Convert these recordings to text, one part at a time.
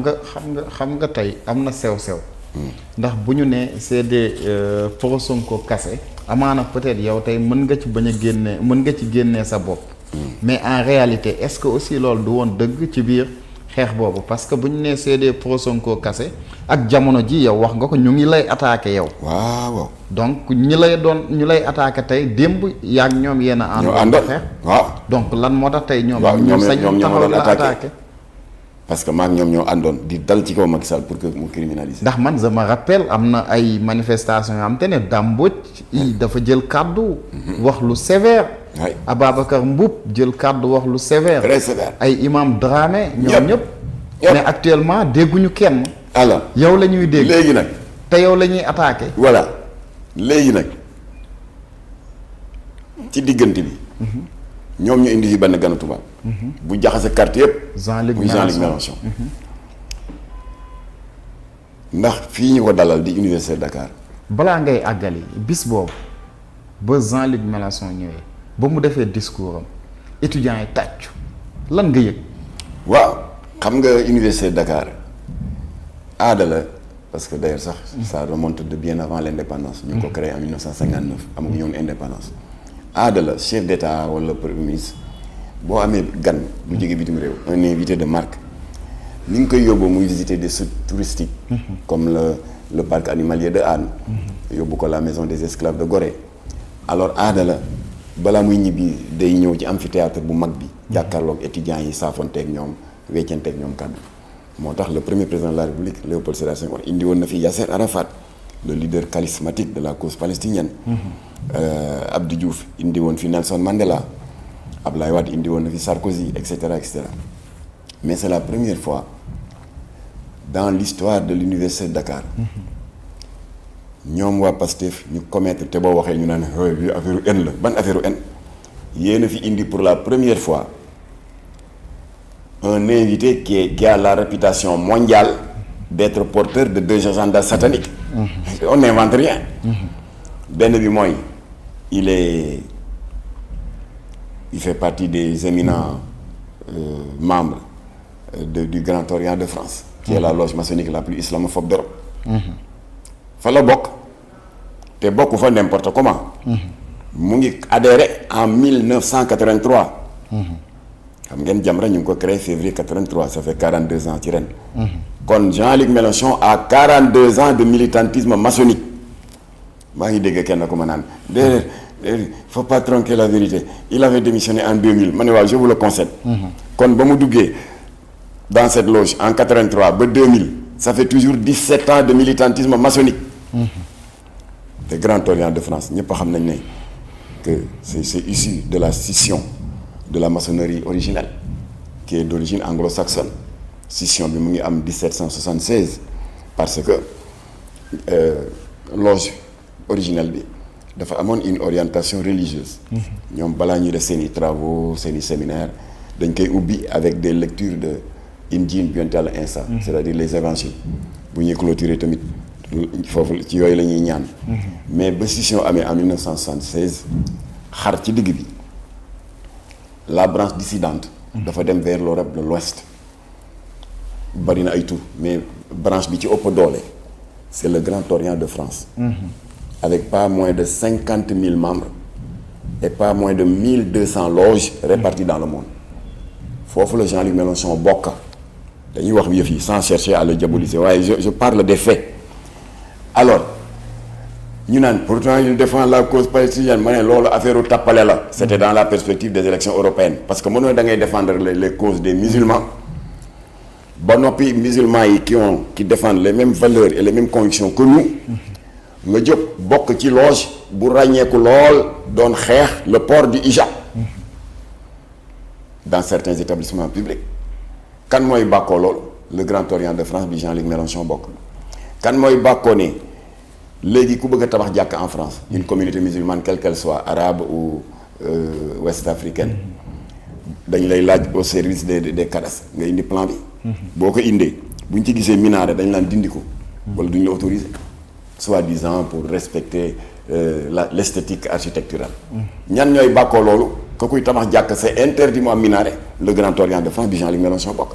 xam nga tey am na sew-sew. ndax bu ñu nee c'est des pro Sonko kase amaana peut-être yow tey mën nga ci bañ a génne mën nga ci génnee sa bopp. mais en réalité est-ce que aussi loolu du woon dëgg ci biir xeex boobu parce que bu ñu nee c'est des pro Sonko kase ak jamono ji yow wax nga ko ñu ngi lay attaqué yow. waaw. donc ñu lay attaqué tey démb yaa ngi ñoom yéen a. ànd xeex waaw. donc lan moo tax tey ñoom. waaw ñu sañ taxaw la attaqué. parce que maak ñoom ñoo àndoon di dal ci kaw Macky Sall pour que mu criminalise. ndax man je me rappelle am na ay manifestations yoo xam te ne Dame Mbodj dafa jël kàddu. wax lu sévère. oui Ababacar Mboup jël kàddu wax lu sévère. très sévère. ay imam Dramé. ñoom ñëpp. mais actuellement dégguñu kenn. alors yow la ñuy dégg léegi nag. te yow la ñuy attaqué. voilà léegi nag ci diggante bi. ñoom ñu indi fi benn ganu tubaab. bu jaxase carte yëpp. Jean-Luc Mélenchon. ndax fii ñu ko dalal di université Dakar. balaa ngay àggali bis boobu ba Jean-Luc Mélenchon ñëwee ba mu defee discours am étudiants yi tàccu lan nga yëg. waaw xam nga université Dakar aada la parce que d'ailleurs sax ça remonte de bien avant l'indépendance. ñu ngi ko créé en 1959 amaguñu woon indépendance. aada la chef d'état wala premier ministre boo amee gan bu jógee bitim réew un invité de marque ni nga koy yóbboo muy visiter des sites touristiques comme le parc animalier de Hann yóbbu ko la maison des esclaves de Gorée alors aada la balaa muy ñibbi day ñëw ci amphithéâtre bu mag bi jàkkaarloog étudiants yi saafonteeg ñoom weccanteeg ñoom kàddu moo tax le premier président de la République Léopold Sédar Senghor indi woon na fi Yasser Arafat le leader charismatique de la cause palestinienne. Abdou Diouf indi woon fi Nelson Mandela Ablaye Wade indi woon na fi Sarkozy et cetera et cetera mais c'est la première fois dans l'histoire de l'université de Dakar ñoom waa Pastef ñu commettre te boo waxee ñu naan bi affaire haine la ban affaire haine yéen a fi indi pour la première fois un invité qui a la réputation mondiale d'être porteur de 2 agendas sataniques. On n'invente rien. benn bi mooy il fait partie des éminents membres du Grand Orient de France qui est la loge maçonnique la plus islamophobe d'Europe. fa la bokk te bokk fa n'importe comment. mu ngi adhéré en 1983. xam ngeen Jamra ñu ngi ko créé février 83 ça fait 42 ans ci ren. kon Jean-Luc Mélenchon a 42 ans de militantisme maçonnique maa ngi dégg kenn ko ma naan déedéet faut pas tronquer la vérité il avait démissionné en 2000 ma ne waaw je vous le concède. kon ba mu duggee dans cette loge en 83 ba 2000 ça fait toujours 17 ans de militantisme maçonnique. te Grand Orient de France ñëpp xam nañ ne que c'est issu de la scission de la maçonnerie originelle qui est d'origine anglo-saxonne. scission bi mu ngi am 1776 parce que loge originelle bi dafa amoon une orientation religieuse. ñoom balaa ñuy def seen i travaux seen i séminaires dañ koy ubbi avec des lectures de Injil bi yonent Yàlla Iisaa c'est-à-dire les évangiles bu ñuy clôturer tamit foofu ci yooyu la ñuy ñaan. mais ba scission amee en 1976 xar ci digg bi la branche dissidente. dafa dem vers l'Europe de l'Ouest. bari na ay tur mais branche bi ci ëpp doole c'est le Grand Orient de France. avec pas moins de 50 000 membres et pas moins de 1200 loges réparties dans le monde foofu la Jean-Luc Mélenchon bokk dañuy wax yëf yi sans chercher à le diaboliser waaye je parle des faits alors ñu naan pourtant il défend la cause palestinienne ma ne loolu affaire u tappale la c'était dans la perspective des élections européennes parce que mënoo da ngay défendre les causes des musulmans ba noppi musulmans yi qui défendent les mêmes valeurs et les mêmes convictions que nous nga jóg bokk ci loge bu ràññeeku lool doon xeex le port du hijab dans certains établissements publics kan mooy bàkkoo loolu le Grand Orient de France bi Jean-Luc Mélenchon bokk kan mooy bàkkoo ne léegi ku bëgg a tabax jàkk en France une communauté musulmane quelle qu'elle soit arabe ou ouest africaine dañ lay laaj au service des cadastres nga indi plan bi boo ko indee bu ñu ci gisee minaret dañ laan dindi ko wala duñu la autoriser soi-disant pour respecter l'esthétique architecturale ñan ñooy bàkkoo loolu ka kuy tabax jàkk c'est interdit mu am minaret le Grand Orient de France bi Jean-Luc Mélenchon bokk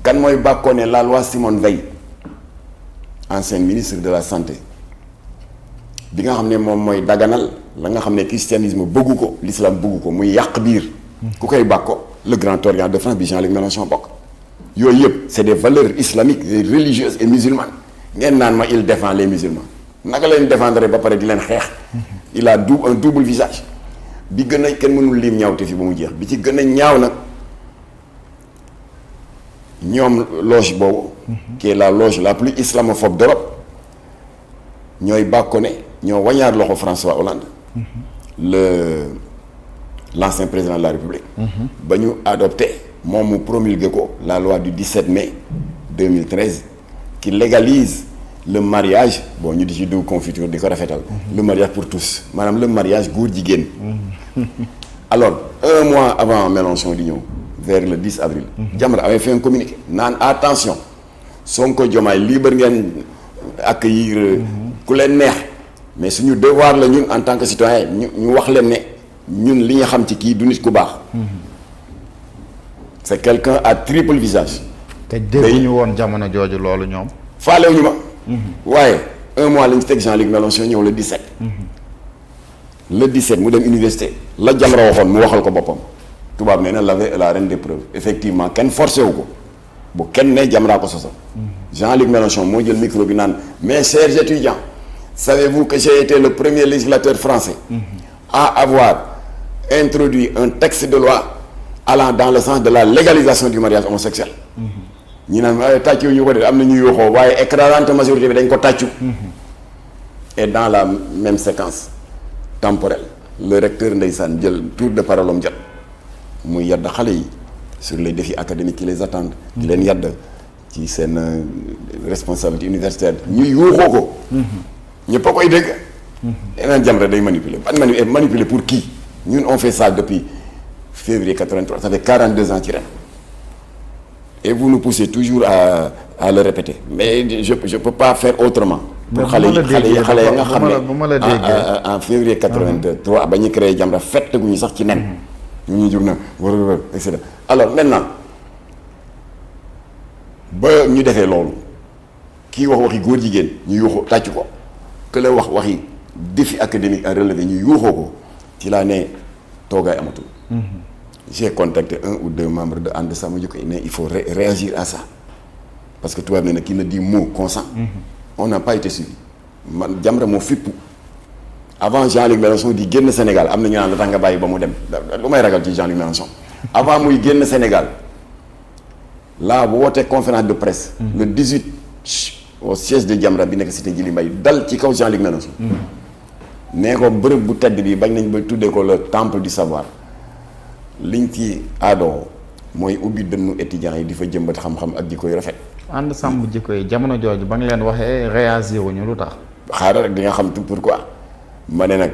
kan mooy bàkkoo ne la loi Simone Veil ancien ministre de la santé bi nga xam ne moom mooy daganal la nga xam ne christianisme bëggu ko l'islam bëggu ko muy yàq biir ku koy bàkko le grand orient de France bi Jean-Luc Mélenchon bokk yooyu yëpp c'est des valeurs islamiques et religieuses et musulmanes ngeen naan ma il défend les musulmans naka leen défendre ba pare di leen xeex il a un double visage bi gën a kenn mënul lim ñaaw te fi ba mu jeex bi ci gën a ñaaw nag ñoom loge boobu qui est la loge la plus islamophobe d'Europe ñooy bàkko ne ñoo wañaar loxo François Hollande l'ancien président de la République ba ñu adopté moom mu promulgué ko la loi du 17 mai 2013 qui légalise le mariage bon ñu di ci dugg confiture di ko rafetal le mariage pour tous maanaam le mariage góor jigéen alors un mois avant Mélenchon di ñëw vers le 10 avril Jamra avait fait un communiqué naan attention Sonko Diomaye libre ngeen accueillir ku leen neex mais suñu devoir la ñun en tant que citoyen ñu wax leen ne ñun li ñu xam ci kii du nit ku baax c'est quelqu'un à triple visage te dégguñu woon jamono jooju loolu ñoom faalewuñu ma waaye un mois lañ ci teg Jean-Luc Mélenchon ñëw le 17 le 17 mu dem université la Jamra waxoon mu waxal ko boppam tubaab nee na l'avait la reine des preuves effectivement kenn forcé wu ko bu kenn ne Jamra ko sosal Jean-Luc Mélenchon moo jël micro bi naan mes chers étudiants savez-vous que j'ai été le premier législateur français à avoir introduit un texte de loi allant dans le sens de la légalisation du mariage homosexuel ñi naan tàccu ñu ko de am na ñuy yoxoo waaye écrasante majorité bi dañ ko tàccu et dans la même séquence temporelle le recteur ndeysaan jël tour de parole am jot muy yadd xale yi sur les défis académiques qui les attendent di leen yadd ci seen responsabilité universitaire ñu yuuxoo ko ñëpp a koy dégg yeneen Jamra day manipuler manipuler pour qui ñun on fait ça depuis février 83 ça fait 42 ans ci ren et vous nous poussez toujours à le répéter mais je peux pas faire autrement pour xale yi nga xam ne en février 83 ba ñu créé Jamra fête guñu sax ci nen ñu jóg na war et cetera alors maintenant ba ñu defee loolu kii wax waxi góor jigéen ñu yuuxoo tàcc ko que la wax waxi défi académique à relever ñu yuuxoo ko ci laa ne toogaay amatul j'ai contacté un ou deux membres de And Sàmm Jikko Yi ne il faut réagir à ça parce que tubaab ne na qui ne dit mot consent on n'a pas été suivi man Jamra moo fippu avant Jean-Luc Mélenchon di génn Sénégal am na ñu naan la tax nga bàyyi ba mu dem lu may ragal ci Jean-Luc Mélenchon avant muy génn Sénégal là bu wootee conférence de presse le 18 au siège de Jamra bi nekk cité Djily Mbaye dal ci kaw Jean-Luc Mélenchon nee ko bërëb bu tedd bi bañ nañ ba tuddee ko le temple du savoir liñ ci aadoo mooy ubbi dënnu étudiants yi di fa jëmbat xam-xam ak jikko yu rafet. And Sàmm Jikko Yi jamono jooju ba nga leen waxee réagir wuñu lu tax. xaaral rek di nga xam tout pourquoi ma ne nag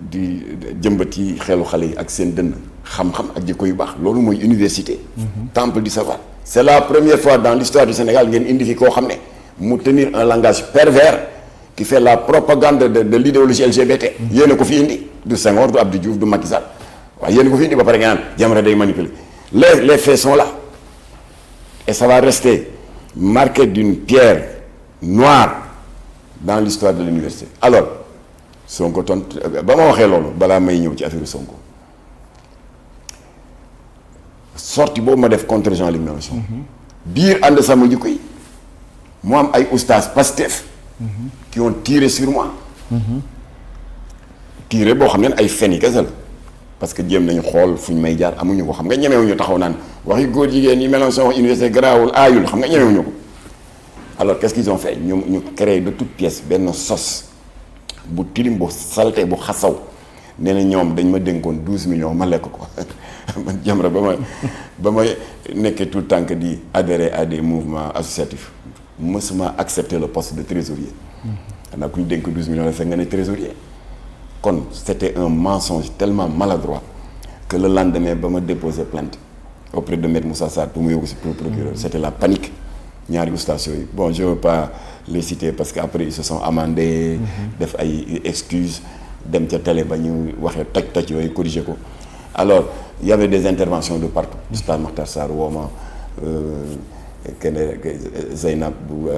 di jëmbat ci xelu xale yi ak seen dënn xam-xam ak jikko yu baax loolu mooy université. temple du savoir. c'est la première fois dans l'histoire du Sénégal ngeen indi fi koo xam ne mu tenir un langage pervers qui fait la propagande de l'idéologie LGBT. yéen a ko fi indi du Senghor du Abdou Diouf du Macky Sall waaye yéen a ko fi indi ba pare nga naan Jamra day manipuler les faits sont là et ça va rester marqué d'une pierre noire dans l'histoire de l'université alors Sonko tontu ba ma waxee loolu balaa may ñëw ci affaire Sonko sortie boobu ma def contre Jean-Luc Mélenchon biir And Sàmm Jikko Yi mu am ay oustaz Pastef qui ont tiré sur moi tiré boo xam ne ay fen yi kese la parce que jéem nañu xool fu ñu may jaar amuñu ko xam nga ñemewuñu taxaw naan waxi góor jigéen yi Mélenchon wax université garaawul aayul xam nga ñemewuñu ko alors qu'est-ce qu'ils ont fait ñu créé de toutes pièces benn sos bu tilim bu salté bu xasaw nee na ñoom dañ ma dénkoon 12 millions ma lekk ko man Jamra ba ma nekkee tout le temps que di adhérer à des mouvements associatifs mësuma accepter le poste de trésorier xanaa ku ñu dénk 12 millions la fekk nga ne trésorier kon c'était un mensonge tellement maladroit que le lendemain ba ma déposer plainte auprès de Maître Moussa Sarr pour mu yóbbu si procureur c'était la panique ñaari oustaz yooyu bon je veux pas les citer parce que après ils se sont amendés def ay excuses dem ca télé ba ñu waxee toj yooyu corriger ko alors il y avait des interventions de partout. Oustaz Makhtar Sarr wooma kenn Zeynab bu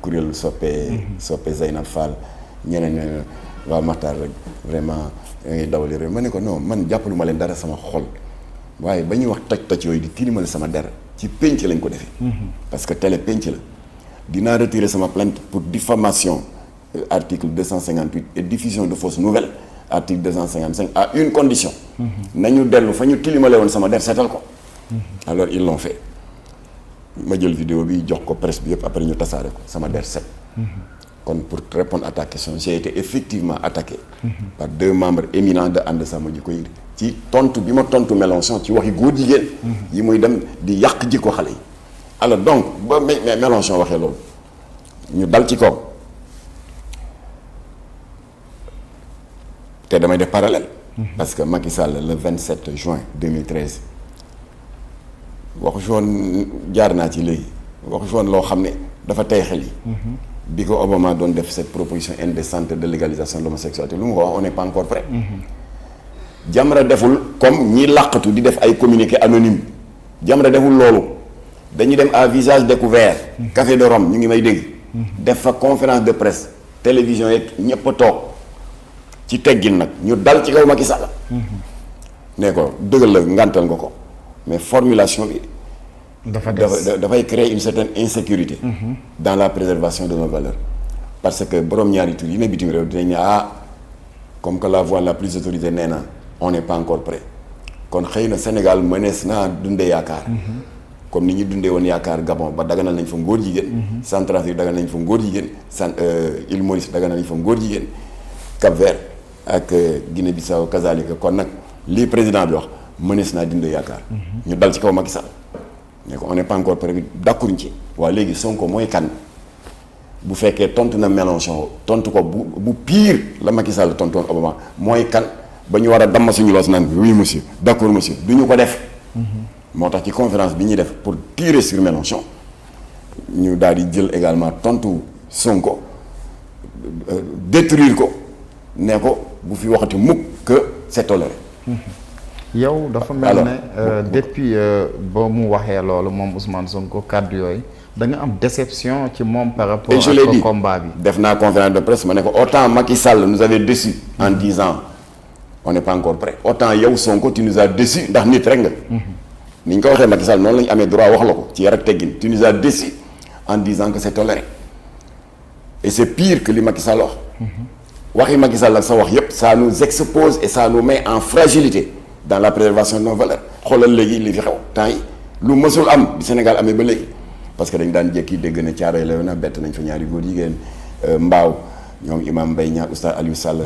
kuréel soppe Zeynab Fall ñeneen waa Makhtar rek vraiment da ngay dawali réew ma ne ko non man jàppalu ma leen dara sama xol waaye ba ñuy wax toj yooyu di tilimale sama der ci pénc lañ ko defee. parce que télé pénc la dinaa retirer sama plainte pour diffamation article 258 et diffusion de fausses nouvelles article 255 à une condition. nañu dellu fa ñu tilimale woon sama der seetal ko. alors ils l'ont fait ma jël vidéo bi jox ko presse bi yëpp après ñu tasaare ko sama der set. kon pour répondre à ta question j'ai été effectivement attaqué. par 2 membres éminents de And Sàmm Jikko Yi ci tontu bi ma tontu Mélenchon ci waxi góor jigéen. yi muy dem di yàq jikko xale yi. alors donc ba Mélenchon waxee loolu ñu dal ci kaw te damay def parallèle. parce que Macky Sall le 27 juin 2013 waxu woon jaar naa ci léegi waxu woon loo xam ne dafa tey xel yi. bi ko Obama doon def cette proposition indécente de légalisation de l'homosexualité lu mu ko wax on n'est pas encore prêt. Jamra deful comme ñi làqatu di def ay communiqué anonyme Jamra deful loolu dañuy dem à visage découvert. Café de Rome ñu ngi may dégg. def fa conférence de presse télévision yeeg ñëpp a toog ci teggin nag ñu dal ci kaw Macky Sall. ne ko dëggal la ngantal nga ko mais formulation bi. dafay créer une certaine insécurité. dans la préservation de nos valeurs. parce que borom ñaari tur yi ne bitim réew dinañ ne comme que la voix la plus autorisée nee na on n'est pas encore prêt kon xëy na Sénégal mënees naa dundee yaakaar. comme ni ñu dundee woon yaakaar Gabon ba daganal nañ fa ngóor jigéen. Centrafrique daganal nañ fa ngóor jigéen Île Maurice daganal nañ fa ngóor jigéen. Cap-Vert ak Guinée-Bissau kazalika kon nag lii président bi wax mënees naa dundee yaakaar. ñu dal ci kaw Macky Sall. ne ko on n'est pas encore prêt d'accord ci waa léegi Sonko mooy kan bu fekkee tontu na Mélenchon tontu ko bu pire la Macky Sall tontoon Obama mooy kan ba ñu war a damm suñu loos naan oui monsieur d'accord monsieur du ñu ko def. moo tax ci conférence bi ñuy def pour tirer sur Mélenchon ñu daal di jël également tontu Sonko détruire ko ne ko bu fi waxati mukk que c'est toléré. yow dafa mel ne depuis ba mu waxee loolu moom Ousmane Sonko kàddu yooyu da nga am déception ci moom par rapport ak combat bi. def naa conférence de presse ma ne ko autant Macky Sall nous avait déçus en disant on n'est pas encore prêt autant yow Sonko tu nous as déçus ndax nit rek nga. ni ñu ko waxee Macky Sall noonu la ñu amee droit wax la ko ci yar ak teggin tu nous as déçus en disant que c'est toléré et c'est pire que li Macky Sall wax. waxi Macky Sall ak sa wax yépp ça nous expose et ça nous met en fragilité. dans la préservation de nos valeurs xoolal léegi li fi xew temps yi lu mësul am bi Sénégal amee ba léegi parce que dañ daan jékki dégg na Thiaroye Léona bett nañ fa ñaari góor jigéen mbaaw ñoom Imam Mbaye Niang Oustaz Aliou Sall